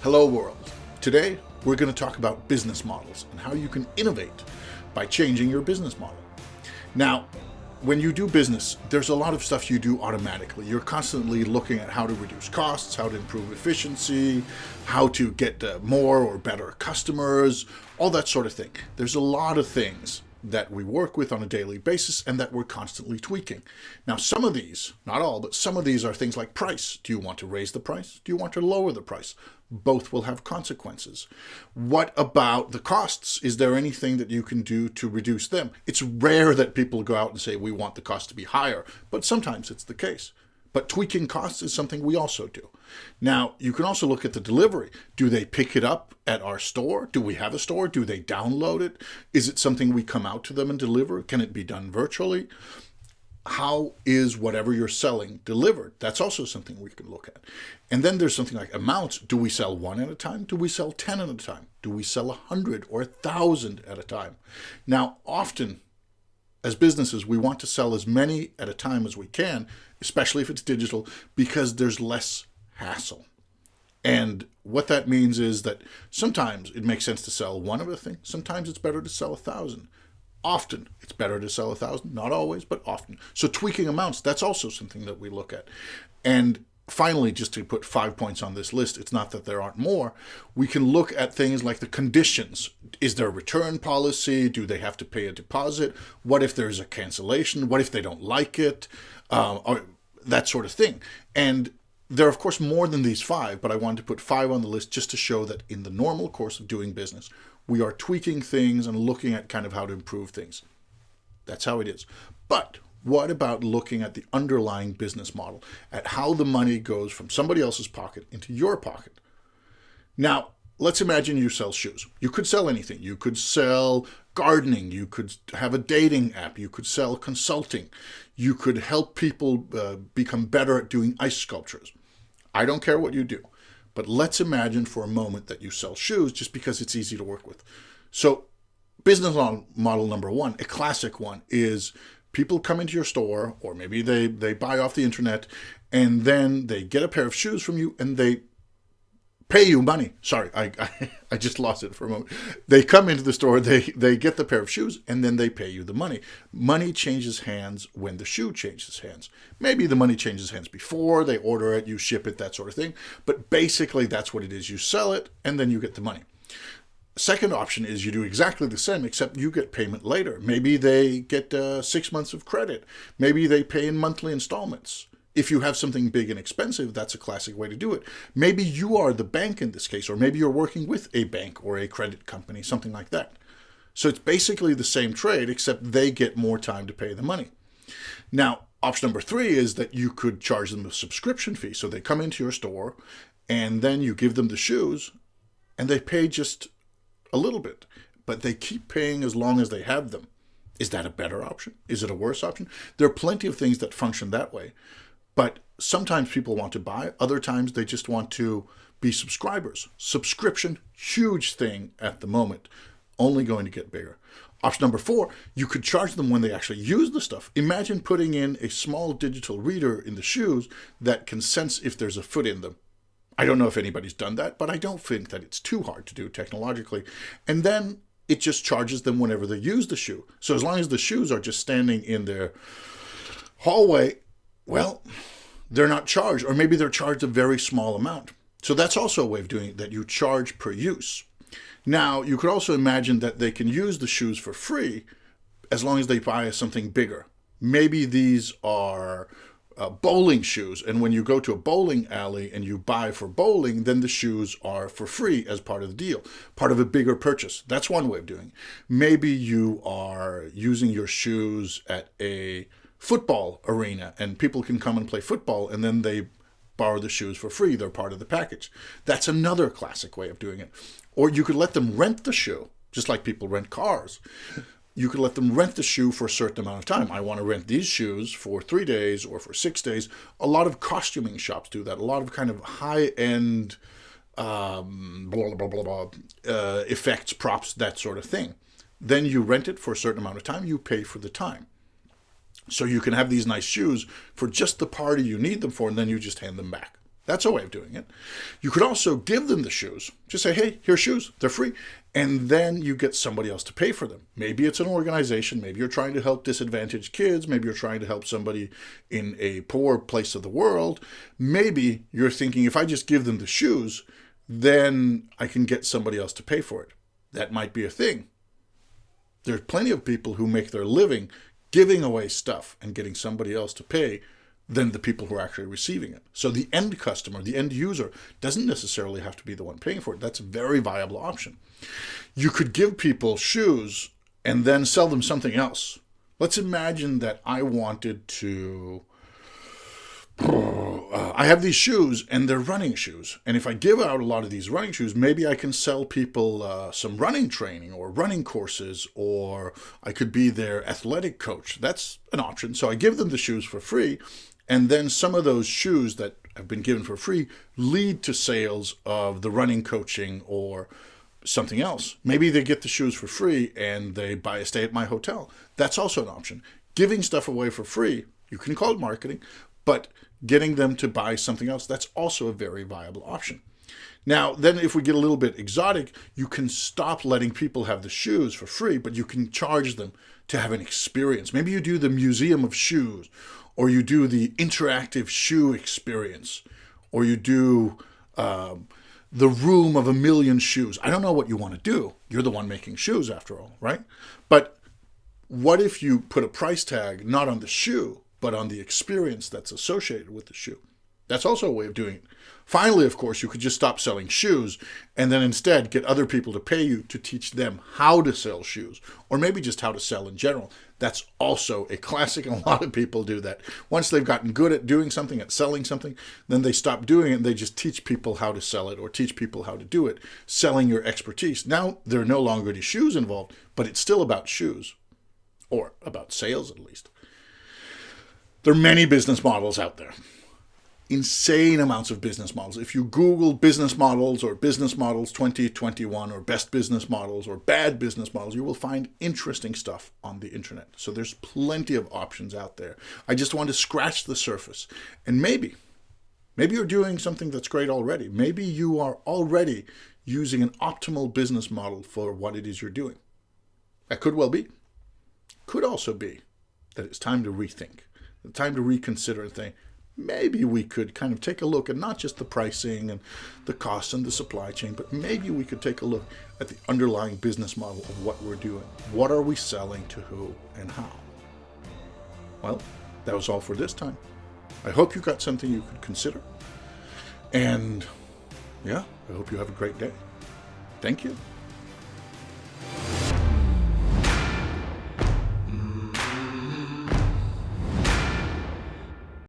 Hello world. Today we're going to talk about business models and how you can innovate by changing your business model. Now, when you do business, there's a lot of stuff you do automatically. You're constantly looking at how to reduce costs, how to improve efficiency, how to get more or better customers, all that sort of thing. There's a lot of things that we work with on a daily basis and that we're constantly tweaking. Now, some of these, not all, but some of these are things like price. Do you want to raise the price? Do you want to lower the price? Both will have consequences. What about the costs? Is there anything that you can do to reduce them? It's rare that people go out and say, we want the cost to be higher, but sometimes it's the case. But tweaking costs is something we also do. Now, you can also look at the delivery. Do they pick it up at our store? Do we have a store? Do they download it? Is it something we come out to them and deliver? Can it be done virtually? How is whatever you're selling delivered? That's also something we can look at. And then there's something like amounts. Do we sell one at a time? Do we sell 10 at a time? Do we sell 100 or 1,000 at a time? Now, often, as businesses, we want to sell as many at a time as we can, especially if it's digital, because there's less hassle. And what that means is that sometimes it makes sense to sell one of a thing. Sometimes it's better to sell 1,000. Often it's better to sell 1,000, not always, but often. So tweaking amounts, that's also something that we look at. And finally, just to put 5 points on this list, it's not that there aren't more. We can look at things like the conditions. Is there a return policy? Do they have to pay a deposit? What if there's a cancellation? What if they don't like it? Or that sort of thing. And there are, of course, more than these 5, but I wanted to put 5 on the list just to show that in the normal course of doing business, we are tweaking things and looking at kind of how to improve things. That's how it is. But what about looking at the underlying business model, at how the money goes from somebody else's pocket into your pocket? Now, let's imagine you sell shoes. You could sell anything. You could sell gardening. You could have a dating app. You could sell consulting. You could help people become better at doing ice sculptures. I don't care what you do. But let's imagine for a moment that you sell shoes just because it's easy to work with. So business model number 1, a classic one, is people come into your store, or maybe they buy off the internet, and then they get a pair of shoes from you and they pay you money. Sorry, I just lost it for a moment. They come into the store, they get the pair of shoes, and then they pay you the money. Money changes hands when the shoe changes hands. Maybe the money changes hands before, they order it, you ship it, that sort of thing. But basically, that's what it is. You sell it, and then you get the money. Second option is you do exactly the same, except you get payment later. Maybe they get 6 months of credit. Maybe they pay in monthly installments. If you have something big and expensive, that's a classic way to do it. Maybe you are the bank in this case, or maybe you're working with a bank or a credit company, something like that. So it's basically the same trade, except they get more time to pay the money. Now, option number 3 is that you could charge them a subscription fee. So they come into your store, and then you give them the shoes, and they pay just a little bit, but they keep paying as long as they have them. Is that a better option? Is it a worse option? There are plenty of things that function that way. But sometimes people want to buy. Other times they just want to be subscribers. Subscription, huge thing at the moment. Only going to get bigger. Option number 4, you could charge them when they actually use the stuff. Imagine putting in a small digital reader in the shoes that can sense if there's a foot in them. I don't know if anybody's done that, but I don't think that it's too hard to do technologically. And then it just charges them whenever they use the shoe. So as long as the shoes are just standing in their hallway, well, they're not charged, or maybe they're charged a very small amount. So that's also a way of doing it, that you charge per use. Now, you could also imagine that they can use the shoes for free as long as they buy something bigger. Maybe these are bowling shoes, and when you go to a bowling alley and you buy for bowling, then the shoes are for free as part of the deal, part of a bigger purchase. That's one way of doing it. Maybe you are using your shoes at a football arena and people can come and play football, and then they borrow the shoes for free. They're part of the package. That's another classic way of doing it. Or you could let them rent the shoe, just like people rent cars. You could let them rent the shoe for a certain amount of time. I want to rent these shoes for 3 days or for 6 days. A lot of costuming shops do that. A lot of kind of high-end effects, props, that sort of thing. Then you rent it for a certain amount of time. You pay for the time. So you can have these nice shoes for just the party you need them for, and then you just hand them back. That's a way of doing it. You could also give them the shoes. Just say, hey, here's shoes. They're free. And then you get somebody else to pay for them. Maybe it's an organization. Maybe you're trying to help disadvantaged kids. Maybe you're trying to help somebody in a poor place of the world. Maybe you're thinking, if I just give them the shoes, then I can get somebody else to pay for it. That might be a thing. There's plenty of people who make their living giving away stuff and getting somebody else to pay than the people who are actually receiving it. So the end customer, the end user, doesn't necessarily have to be the one paying for it. That's a very viable option. You could give people shoes and then sell them something else. Let's imagine that I wanted to... I have these shoes and they're running shoes. And if I give out a lot of these running shoes, maybe I can sell people some running training or running courses, or I could be their athletic coach. That's an option. So I give them the shoes for free. And then some of those shoes that have been given for free lead to sales of the running coaching or something else. Maybe they get the shoes for free and they buy a stay at my hotel. That's also an option. Giving stuff away for free, you can call it marketing, but getting them to buy something else, that's also a very viable option. Now, then if we get a little bit exotic, you can stop letting people have the shoes for free, but you can charge them to have an experience. Maybe you do the Museum of Shoes, or you do the interactive shoe experience, or you do the room of 1,000,000 shoes. I don't know what you want to do. You're the one making shoes after all, right? But what if you put a price tag not on the shoe, but on the experience that's associated with the shoe? That's also a way of doing it. Finally, of course, you could just stop selling shoes and then instead get other people to pay you to teach them how to sell shoes, or maybe just how to sell in general. That's also a classic, and a lot of people do that. Once they've gotten good at doing something, at selling something, then they stop doing it and they just teach people how to sell it or teach people how to do it, selling your expertise. Now, there are no longer any shoes involved, but it's still about shoes, or about sales at least. There are many business models out there. Insane amounts of business models. If you Google business models or business models 2021 or best business models or bad business models, you will find interesting stuff on the internet. So there's plenty of options out there. I just want to scratch the surface. And maybe you're doing something that's great already. Maybe you are already using an optimal business model for what it is you're doing. That could well be. Could also be that it's time to rethink, time to reconsider and think, maybe we could kind of take a look at not just the pricing and the costs and the supply chain, but maybe we could take a look at the underlying business model of what we're doing. What are we selling to who and how? Well, that was all for this time. I hope you got something you could consider. And yeah, I hope you have a great day. Thank you.